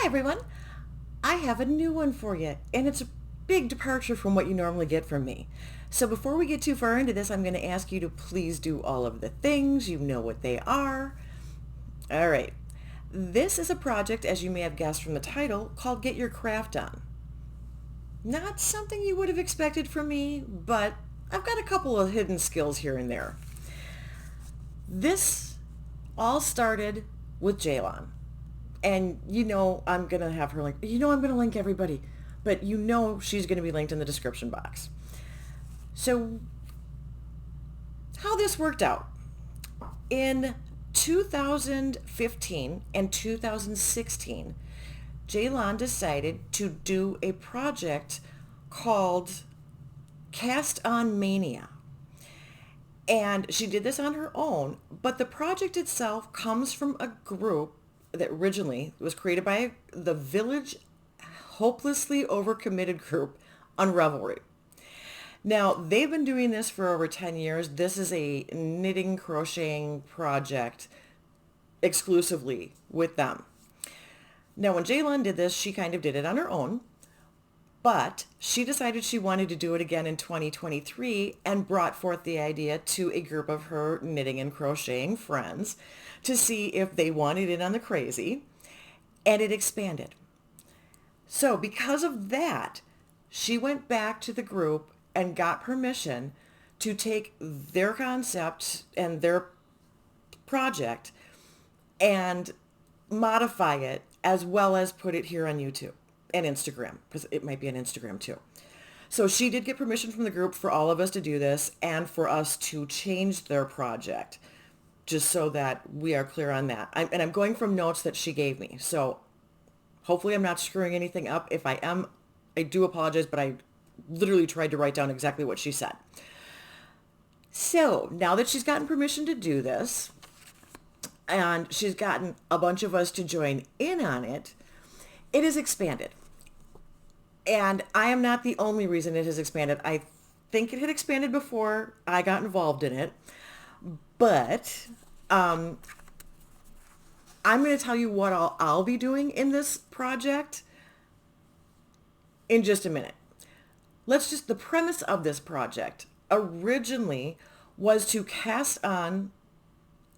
everyone. I have a new one for you, and it's a big departure from what you normally get from me. So before we get too far into this, I'm going to ask you to please do all of the things. You know what they are. All right. This is a project, as you may have guessed from the title, called Get Your Craft On. Not something you would have expected from me, but I've got a couple of hidden skills here and there. This all started with Ceylan. And I'm going to have her link. I'm going to link everybody. But she's going to be linked in the description box. So how this worked out. In 2015 and 2016, Ceylan decided to do a project called Cast On Mania. And she did this on her own, but the project itself comes from a group that originally was created by the Village Hopelessly Overcommitted group on Ravelry. Now, they've been doing this for over 10 years. This is a knitting, crocheting project exclusively with them. Now, when Ceylan did this, she kind of did it on her own, but she decided she wanted to do it again in 2023 and brought forth the idea to a group of her knitting and crocheting friends to see if they wanted in on the crazy, and it expanded. So because of that, she went back to the group and got permission to take their concept and their project and modify it, as well as put it here on YouTube and Instagram, because it might be on Instagram too. So she did get permission from the group for all of us to do this and for us to change their project, just so that we are clear on that. I'm going from notes that she gave me. So hopefully I'm not screwing anything up. If I am, I do apologize, but I literally tried to write down exactly what she said. So now that she's gotten permission to do this, and she's gotten a bunch of us to join in on it, it has expanded. And I am not the only reason it has expanded. I think it had expanded before I got involved in it. But I'm going to tell you what I'll be doing in this project in just a minute. The premise of this project originally was to cast on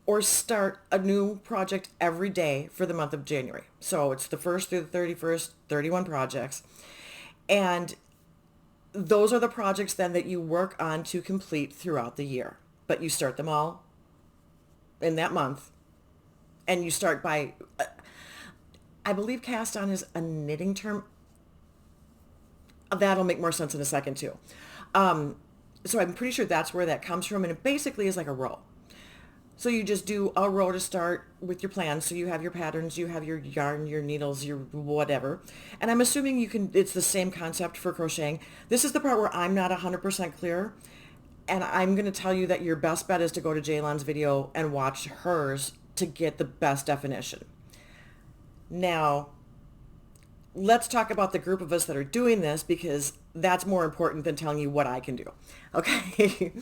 or start a new project every day for the month of January. So it's the 1st through the 31st, 31 projects. And those are the projects then that you work on to complete throughout the year. But you start them all in that month. And you start by, I believe cast on is a knitting term. That'll make more sense in a second too. So I'm pretty sure that's where that comes from. And it basically is like a row. So you just do a row to start with your plans. So you have your patterns, you have your yarn, your needles, your whatever. And I'm assuming it's the same concept for crocheting. This is the part where I'm not 100% clear. And I'm going to tell you that your best bet is to go to Ceylan's video and watch hers to get the best definition. Now, let's talk about the group of us that are doing this, because that's more important than telling you what I can do. Okay.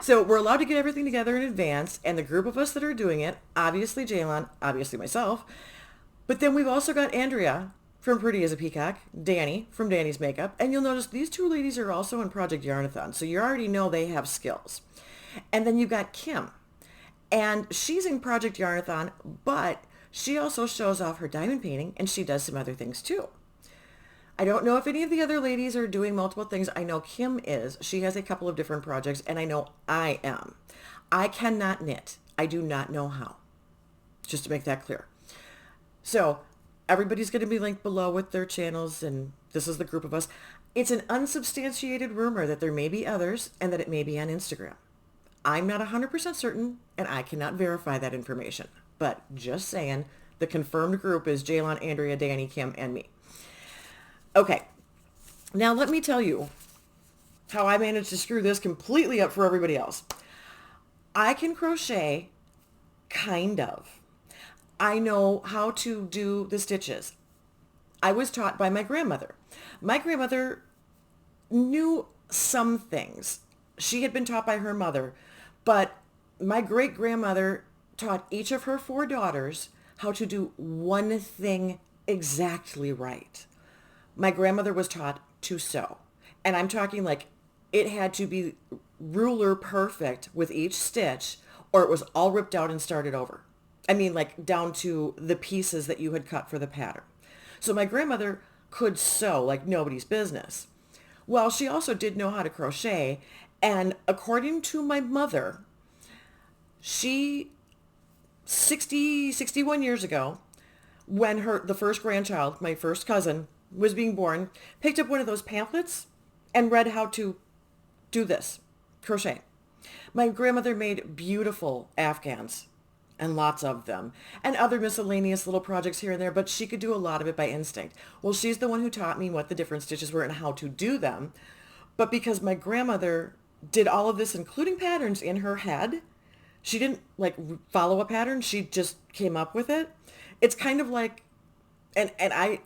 So we're allowed to get everything together in advance, and the group of us that are doing it, obviously Ceylan, obviously myself, but then we've also got Andrea from Pretty as a Peacock, Danny from Danny's Makeup, and you'll notice these two ladies are also in Project Yarnathon, so you already know they have skills. And then you've got Kim, and she's in Project Yarnathon, but she also shows off her diamond painting, and she does some other things too. I don't know if any of the other ladies are doing multiple things. I know Kim is. She has a couple of different projects, and I know I am. I cannot knit. I do not know how. Just to make that clear. So everybody's going to be linked below with their channels, and this is the group of us. It's an unsubstantiated rumor that there may be others and that it may be on Instagram. I'm not 100% certain, and I cannot verify that information. But just saying, the confirmed group is Ceylan, Andrea, Danny, Kim, and me. Okay, now let me tell you how I managed to screw this completely up for everybody else. I can crochet, kind of. I know how to do the stitches. I was taught by my grandmother. My grandmother knew some things. She had been taught by her mother, but my great-grandmother taught each of her 4 daughters how to do one thing exactly right. My grandmother was taught to sew. And I'm talking like it had to be ruler perfect with each stitch or it was all ripped out and started over. I mean, like down to the pieces that you had cut for the pattern. So my grandmother could sew like nobody's business. Well, she also did know how to crochet. And according to my mother, she 61 years ago, when the first grandchild, my first cousin, was being born, picked up one of those pamphlets and read how to do this, crochet. My grandmother made beautiful Afghans and lots of them and other miscellaneous little projects here and there, but she could do a lot of it by instinct. Well, she's the one who taught me what the different stitches were and how to do them. But because my grandmother did all of this, including patterns in her head, she didn't like follow a pattern. She just came up with it. It's kind of like,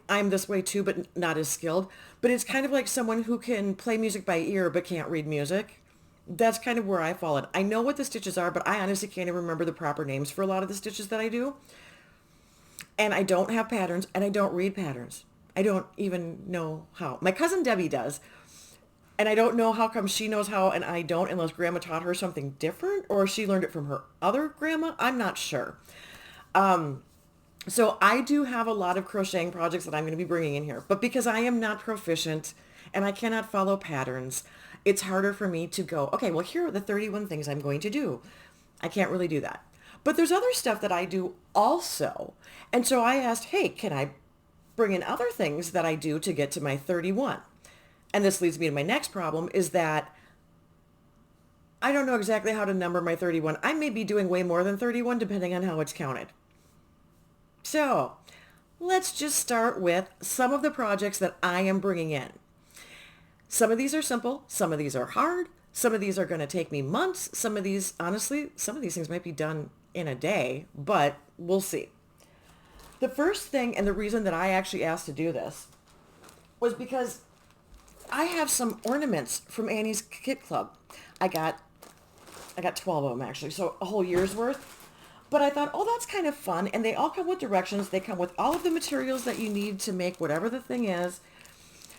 I'm this way too, but not as skilled, but it's kind of like someone who can play music by ear but can't read music. That's kind of where I fall in. I know what the stitches are, but I honestly can't even remember the proper names for a lot of the stitches that I do. And I don't have patterns and I don't read patterns. I don't even know how. My cousin Debbie does. And I don't know how come she knows how and I don't, unless grandma taught her something different or she learned it from her other grandma. I'm not sure. So I do have a lot of crocheting projects that I'm going to be bringing in here. But because I am not proficient and I cannot follow patterns, it's harder for me to go, okay, well, here are the 31 things I'm going to do. I can't really do that. But there's other stuff that I do also. And so I asked, hey, can I bring in other things that I do to get to my 31? And this leads me to my next problem is that I don't know exactly how to number my 31. I may be doing way more than 31 depending on how it's counted. So let's just start with some of the projects that I am bringing in. Some of these are simple. Some of these are hard. Some of these are going to take me months. Some of these, honestly, some of these things might be done in a day, but we'll see. The first thing and the reason that I actually asked to do this was because I have some ornaments from Annie's Kit Club. I got 12 of them actually, so a whole year's worth. But I thought, oh, that's kind of fun. And they all come with directions. They come with all of the materials that you need to make whatever the thing is.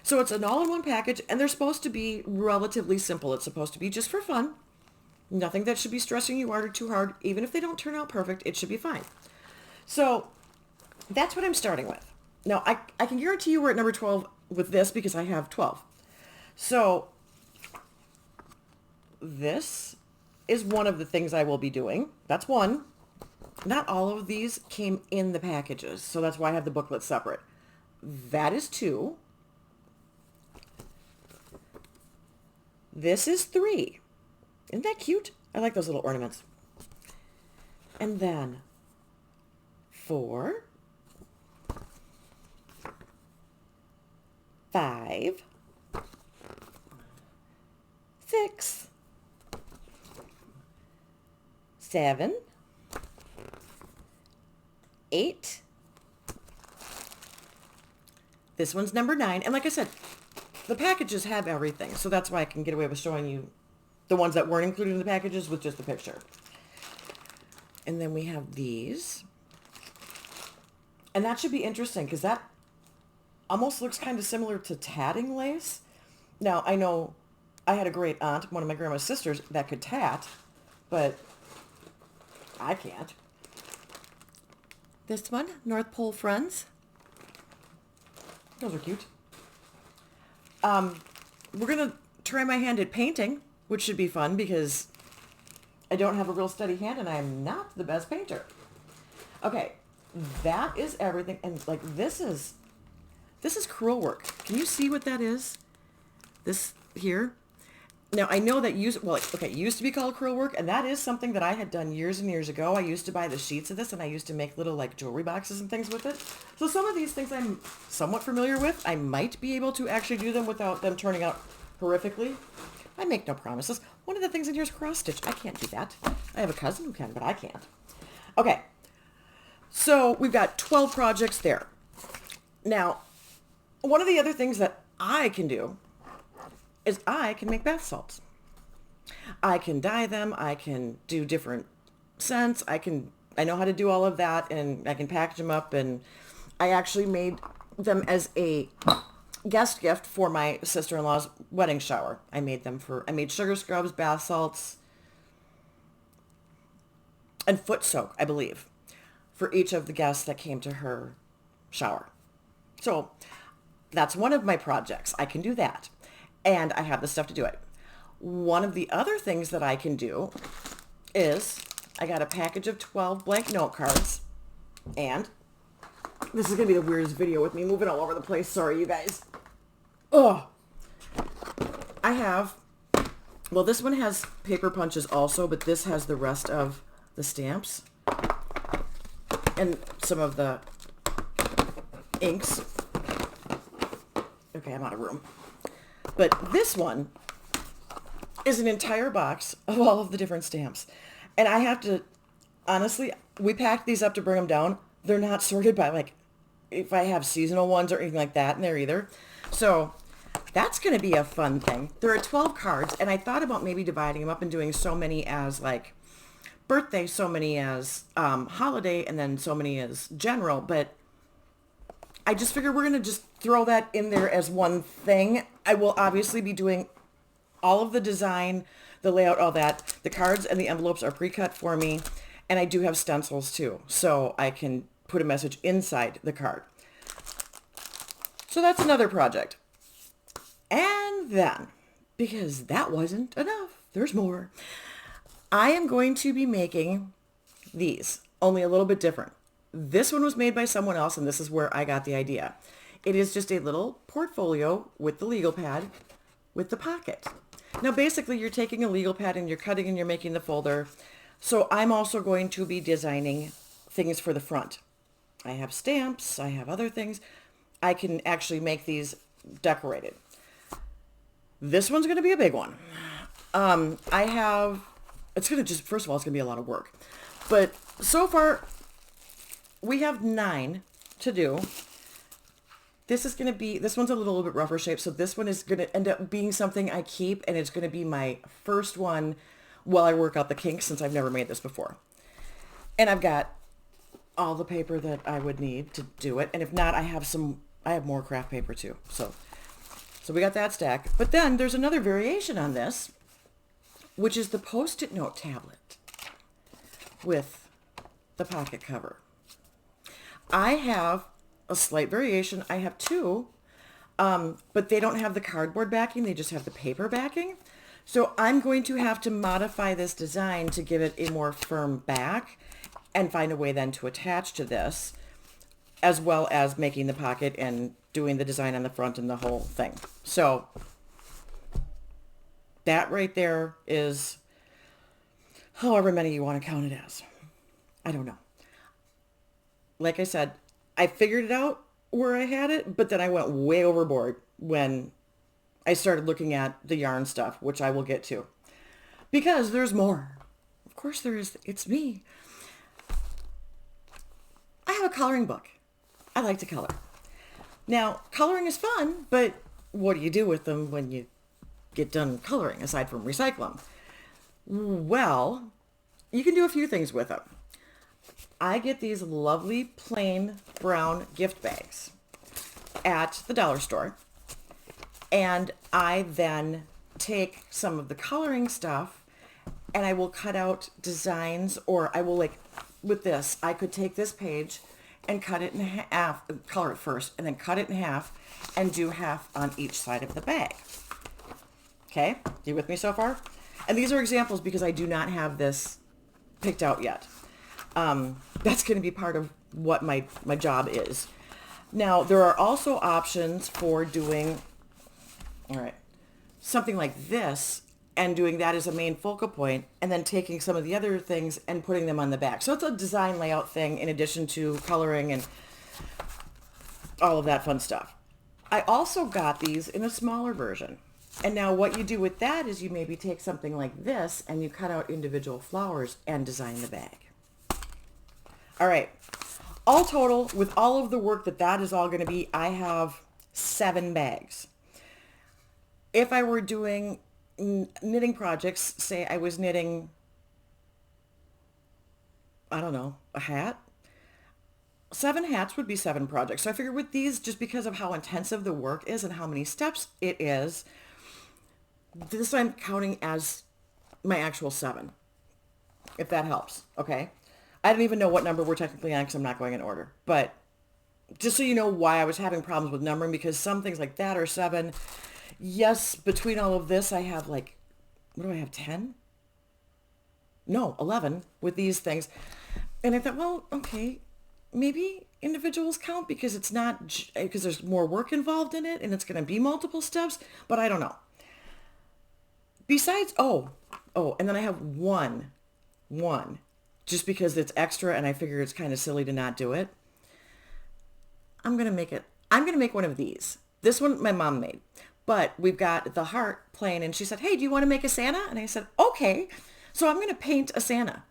So it's an all-in-one package, and they're supposed to be relatively simple. It's supposed to be just for fun. Nothing that should be stressing you out or too hard. Even if they don't turn out perfect, it should be fine. So that's what I'm starting with. Now, I can guarantee you we're at number 12 with this because I have 12. So this is one of the things I will be doing. That's one. Not all of these came in the packages, so that's why I have the booklet separate. That is 2. This is 3. Isn't that cute? I like those little ornaments. And then 4, 5, 6, 7, 8. This one's number 9. And like I said, the packages have everything. So that's why I can get away with showing you the ones that weren't included in the packages with just the picture. And then we have these. And that should be interesting because that almost looks kind of similar to tatting lace. Now, I know I had a great aunt, one of my grandma's sisters, that could tat, but I can't. This one, North Pole Friends. Those are cute. We're going to try my hand at painting, which should be fun because I don't have a real steady hand and I'm not the best painter. Okay, that is everything. And like this is crewel work. Can you see what that is? This here? Now, I know that used to be called crewel work, and that is something that I had done years and years ago. I used to buy the sheets of this, and I used to make little, like, jewelry boxes and things with it. So some of these things I'm somewhat familiar with. I might be able to actually do them without them turning out horrifically. I make no promises. One of the things in here is cross-stitch. I can't do that. I have a cousin who can, but I can't. Okay, so we've got 12 projects there. Now, one of the other things that I can do is I can make bath salts. I can dye them. I can do different scents. I know how to do all of that, and I can package them up, and I actually made them as a guest gift for my sister-in-law's wedding shower. I made sugar scrubs, bath salts, and foot soak, I believe, for each of the guests that came to her shower. So that's one of my projects. I can do that. And I have the stuff to do it. One of the other things that I can do is I got a package of 12 blank note cards. And this is going to be the weirdest video with me moving all over the place. Sorry, you guys. Oh, I have, well, this one has paper punches also, but this has the rest of the stamps and some of the inks. Okay, I'm out of room. But this one is an entire box of all of the different stamps. And I have to, honestly, we packed these up to bring them down. They're not sorted by, like, if I have seasonal ones or anything like that in there either. So that's going to be a fun thing. There are 12 cards, and I thought about maybe dividing them up and doing so many as, like, birthday, so many as holiday, and then so many as general. But I just figured we're going to just throw that in there as one thing. I will obviously be doing all of the design, the layout, all that. The cards and the envelopes are pre-cut for me. And I do have stencils too, so I can put a message inside the card. So that's another project. And then, because that wasn't enough, there's more. I am going to be making these, only a little bit different. This one was made by someone else, and this is where I got the idea. It is just a little portfolio with the legal pad with the pocket. Now, basically, you're taking a legal pad and you're cutting and you're making the folder. So I'm also going to be designing things for the front. I have stamps. I have other things. I can actually make these decorated. This one's going to be a big one. It's going to just, first of all, it's going to be a lot of work. But so far, we have 9 to do. This one's a little bit rougher shape, so this one is going to end up being something I keep, and it's going to be my first one while I work out the kinks, since I've never made this before. And I've got all the paper that I would need to do it, and if not, I have more craft paper too. So we got that stack. But then there's another variation on this, which is the Post-it note tablet with the pocket cover. I have a slight variation. I have 2, but they don't have the cardboard backing. They just have the paper backing. So I'm going to have to modify this design to give it a more firm back and find a way then to attach to this, as well as making the pocket and doing the design on the front and the whole thing. So that right there is however many you want to count it as. I don't know. Like I said, I figured it out where I had it, but then I went way overboard when I started looking at the yarn stuff, which I will get to. Because there's more. Of course there is. It's me. I have a coloring book. I like to color. Now, coloring is fun, but what do you do with them when you get done coloring, aside from recycle them? Well, you can do a few things with them. I get these lovely plain brown gift bags at the dollar store. And I then take some of the coloring stuff and I will cut out designs, or I will, like with this, I could take this page and cut it in half, color it first, and then cut it in half and do half on each side of the bag. Okay, you with me so far? And these are examples because I do not have this picked out yet. That's going to be part of what my job is. Now, there are also options for doing, all right, something like this and doing that as a main focal point and then taking some of the other things and putting them on the back. So it's a design layout thing in addition to coloring and all of that fun stuff. I also got these in a smaller version. And now what you do with that is you maybe take something like this and you cut out individual flowers and design the bag. All right. All total, with all of the work that is all going to be, I have 7 bags. If I were doing knitting projects, say I was knitting, I don't know, a hat, 7 hats would be 7 projects. So I figured with these, just because of how intensive the work is and how many steps it is, this I'm counting as my actual 7, if that helps. Okay. I don't even know what number we're technically on because I'm not going in order. But just so you know why I was having problems with numbering, because some things like that are 7. Yes, between all of this, I have like, what do I have, 10? No, 11 with these things. And I thought, well, okay, maybe individuals count because it's not, because there's more work involved in it and it's going to be multiple steps, but I don't know. Besides, and then I have one, just because it's extra and I figure it's kind of silly to not do it. I'm going to make one of these. This one my mom made, but we've got the heart plain, and she said, hey, do you want to make a Santa? And I said, okay. So I'm going to paint a Santa.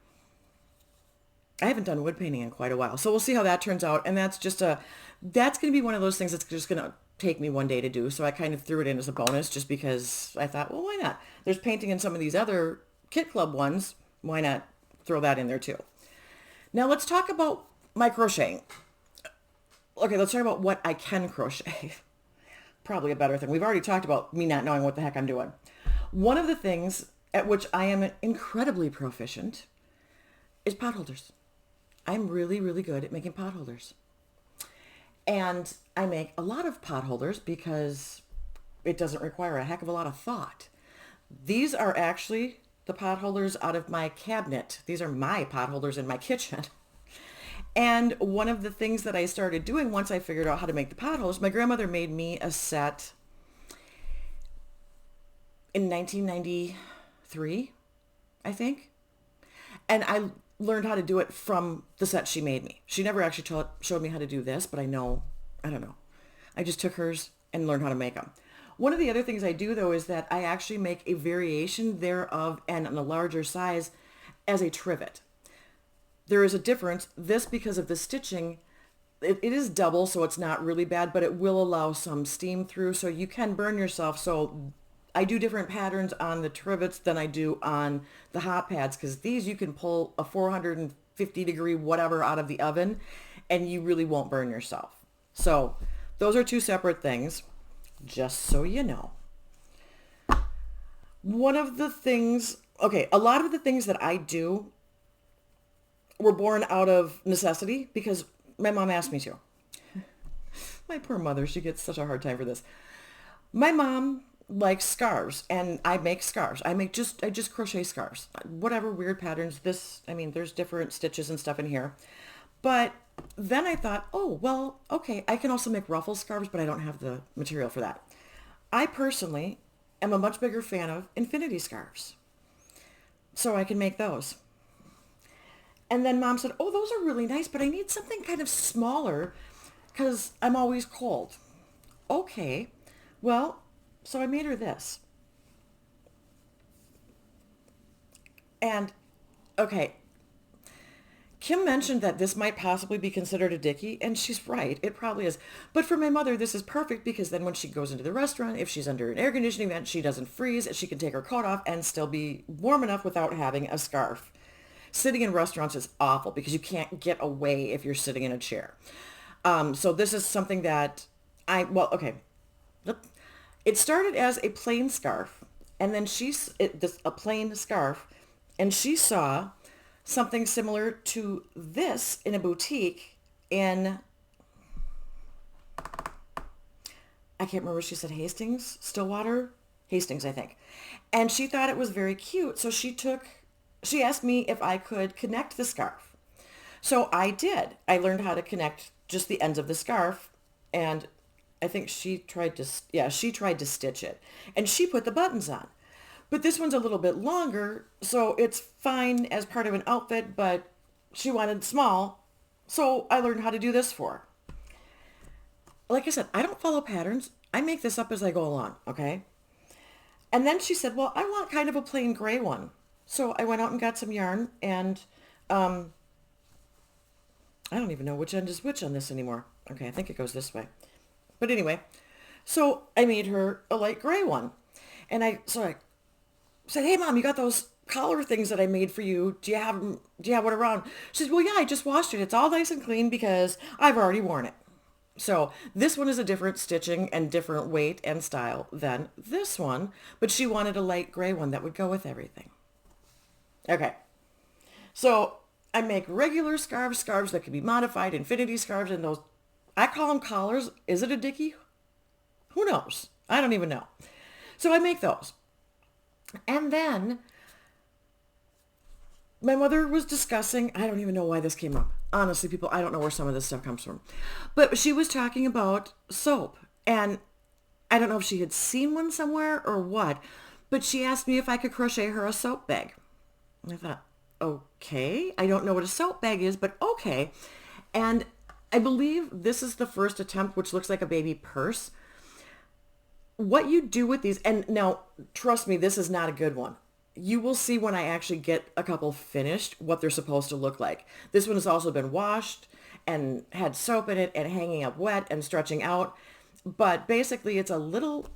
I haven't done wood painting in quite a while, so we'll see how that turns out. And that's going to be one of those things that's just going to take me one day to do. So I kind of threw it in as a bonus just because I thought, well, why not? There's painting in some of these other Kit Club ones. Why not throw that in there too? Now let's talk about my crocheting. Okay, let's talk about what I can crochet. Probably a better thing. We've already talked about me not knowing what the heck I'm doing. One of the things at which I am incredibly proficient is pot holders. I'm really, really good at making pot holders. And I make a lot of pot holders because it doesn't require a heck of a lot of thought. These are actually the pot holders out of my cabinet. These are my pot holders in my kitchen. And one of the things that I started doing once I figured out how to make the pot holders, my grandmother made me a set in 1993, I think. And I learned how to do it from the set she made me. She never actually showed me how to do this, but I don't know. I just took hers and learned how to make them. One of the other things I do, though, is that I actually make a variation thereof and on a larger size as a trivet. There is a difference. This, because of the stitching, it is double, so it's not really bad, but it will allow some steam through, so you can burn yourself. So I do different patterns on the trivets than I do on the hot pads, because these you can pull a 450 degree whatever out of the oven and you really won't burn yourself. So those are 2 separate things, just so you know. One of the things, a lot of the things that I do were born out of necessity because my mom asked me to. My poor mother, she gets such a hard time for this. My mom likes scarves, and I make scarves. I just crochet scarves. Whatever weird patterns. There's different stitches and stuff in here. But then I thought, oh, well, okay, I can also make ruffle scarves, but I don't have the material for that. I personally am a much bigger fan of infinity scarves. So I can make those. And then Mom said, oh, those are really nice, but I need something kind of smaller because I'm always cold. Okay, well, so I made her this. And, okay, Kim mentioned that this might possibly be considered a dickie, and she's right. It probably is. But for my mother, this is perfect because then when she goes into the restaurant, if she's under an air conditioning vent, she doesn't freeze. She can take her coat off and still be warm enough without having a scarf. Sitting in restaurants is awful because you can't get away if you're sitting in a chair. So this is something that it started as a plain scarf, and then a plain scarf, and she saw something similar to this in a boutique in, I can't remember, she said Hastings, Stillwater, Hastings, I think. And she thought it was very cute, so she asked me if I could connect the scarf. So I did. I learned how to connect just the ends of the scarf, and I think she tried to stitch it, and she put the buttons on. But this one's a little bit longer, so it's fine as part of an outfit, but she wanted small, so I learned how to do this for her. Like I said, I don't follow patterns. I make this up as I go along, okay? And then she said, well, I want kind of a plain gray one. So I went out and got some yarn, and I don't even know which end is which on this anymore. Okay, I think it goes this way. But anyway, so I made her a light gray one. And I said, hey, Mom, you got those collar things that I made for you. Do you have one around? She says, well, yeah, I just washed it. It's all nice and clean because I've already worn it. So this one is a different stitching and different weight and style than this one, but she wanted a light gray one that would go with everything. Okay. So I make regular scarves that can be modified, infinity scarves, and those, I call them collars. Is it a dickie? Who knows? I don't even know. So I make those. And then my mother was discussing, I don't even know why this came up. Honestly, people, I don't know where some of this stuff comes from. But she was talking about soap. And I don't know if she had seen one somewhere or what, but she asked me if I could crochet her a soap bag. And I thought, okay, I don't know what a soap bag is, but okay. And I believe this is the first attempt, which looks like a baby purse. What you do with these, and now, trust me, this is not a good one. You will see when I actually get a couple finished what they're supposed to look like. This one has also been washed and had soap in it and hanging up wet and stretching out. But basically, it's a little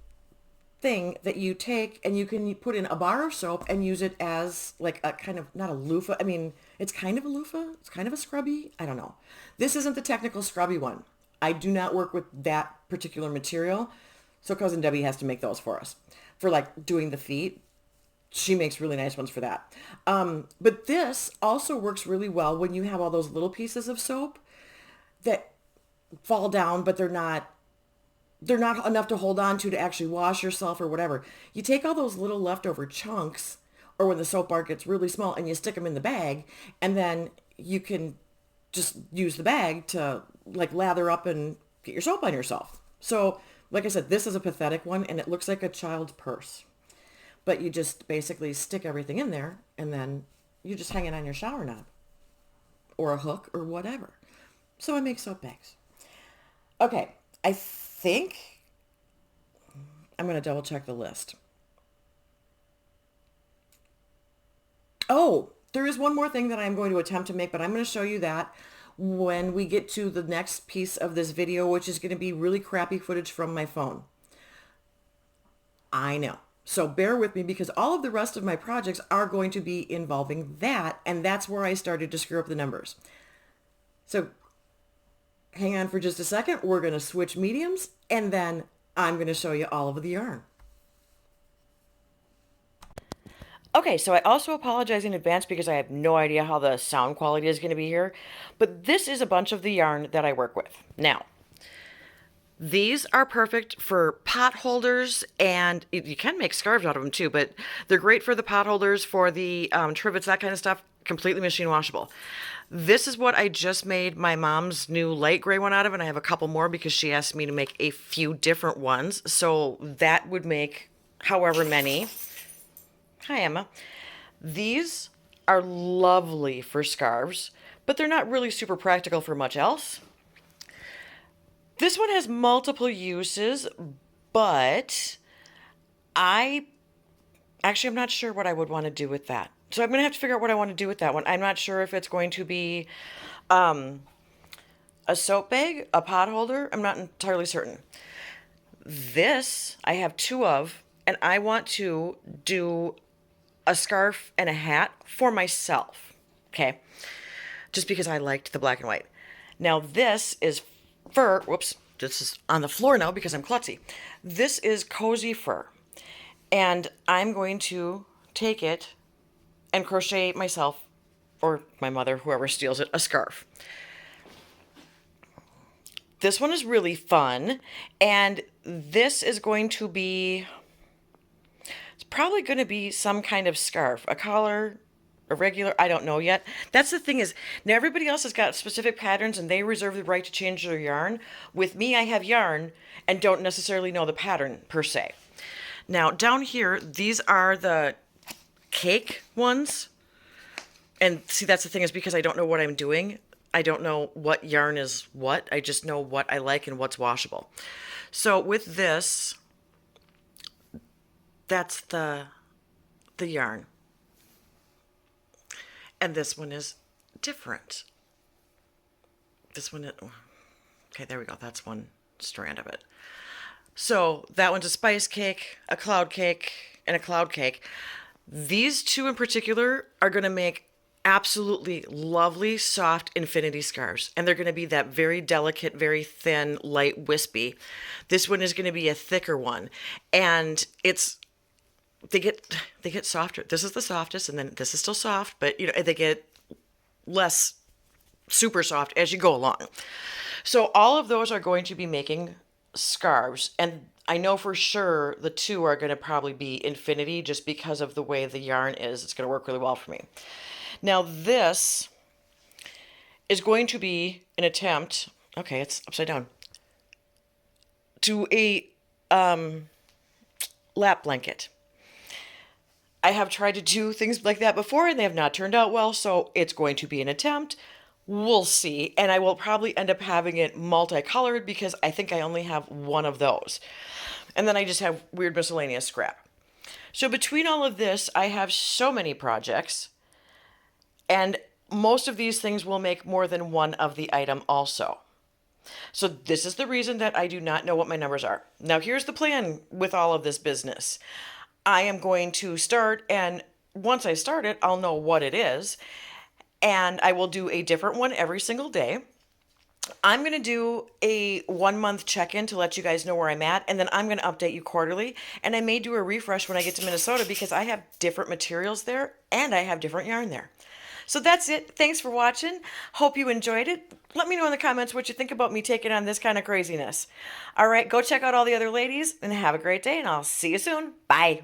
thing that you take and you can put in a bar of soap and use it as like a kind of, not a loofah. I mean, it's kind of a loofah. It's kind of a scrubby. I don't know. This isn't the technical scrubby one. I do not work with that particular material. So Cousin Debbie has to make those for us. For like doing the feet, she makes really nice ones for that. But this also works really well when you have all those little pieces of soap that fall down, but they're not enough to hold on to actually wash yourself or whatever. You take all those little leftover chunks, or when the soap bar gets really small, and you stick them in the bag, and then you can just use the bag to like lather up and get your soap on yourself. So like I said, this is a pathetic one, and it looks like a child's purse. But you just basically stick everything in there, and then you just hang it on your shower knob or a hook or whatever. So I make soap bags. Okay, I think I'm going to double check the list. Oh, there is one more thing that I'm going to attempt to make, but I'm going to show you that when we get to the next piece of this video, which is going to be really crappy footage from my phone. I know. So bear with me because all of the rest of my projects are going to be involving that, and that's where I started to screw up the numbers. So hang on for just a second. We're going to switch mediums, and then I'm going to show you all of the yarn. Okay, so I also apologize in advance because I have no idea how the sound quality is going to be here, but this is a bunch of the yarn that I work with. Now, these are perfect for pot holders, and you can make scarves out of them too, but they're great for the pot holders, for the trivets, that kind of stuff, completely machine washable. This is what I just made my mom's new light gray one out of, and I have a couple more because she asked me to make a few different ones, so that would make however many. Hi, Emma. These are lovely for scarves, but they're not really super practical for much else. This one has multiple uses, but I'm not sure what I would want to do with that. So I'm going to have to figure out what I want to do with that one. I'm not sure if it's going to be a soap bag, a pot holder. I'm not entirely certain. This I have two of, and I want to do a scarf and a hat for myself, okay? Just because I liked the black and white. Now this is fur. Whoops, this is on the floor now because I'm klutzy. This is cozy fur, and I'm going to take it and crochet myself, or my mother, whoever steals it, a scarf. This one is really fun, and this is going to be, it's probably going to be some kind of scarf, a collar, a regular, I don't know yet. That's the thing is, now everybody else has got specific patterns and they reserve the right to change their yarn. With me, I have yarn and don't necessarily know the pattern per se. Now down here, these are the cake ones. And see, that's the thing is because I don't know what I'm doing. I don't know what yarn is what. I just know what I like and what's washable. So with this, that's the yarn. And this one is different. This one, okay, there we go. That's one strand of it. So that one's a spice cake, a cloud cake, and a cloud cake. These two in particular are going to make absolutely lovely, soft infinity scarves. And they're going to be that very delicate, very thin, light, wispy. This one is going to be a thicker one. And they get softer. This is the softest, and then this is still soft, but they get less super soft as you go along. So all of those are going to be making scarves, and I know for sure the two are going to probably be infinity just because of the way the yarn is. It's going to work really well for me. Now this is going to be an attempt, okay, it's upside down, to a lap blanket. I have tried to do things like that before and they have not turned out well, so it's going to be an attempt. We'll see. And I will probably end up having it multicolored because I think I only have one of those. And then I just have weird miscellaneous scrap. So between all of this, I have so many projects. And most of these things will make more than one of the item also. So this is the reason that I do not know what my numbers are. Now here's the plan with all of this business. I am going to start, and once I start it, I'll know what it is. And I will do a different one every single day. I'm going to do a 1-month check-in to let you guys know where I'm at, and then I'm going to update you quarterly. And I may do a refresh when I get to Minnesota because I have different materials there and I have different yarn there. So that's it. Thanks for watching. Hope you enjoyed it. Let me know in the comments what you think about me taking on this kind of craziness. All right, go check out all the other ladies and have a great day, and I'll see you soon. Bye.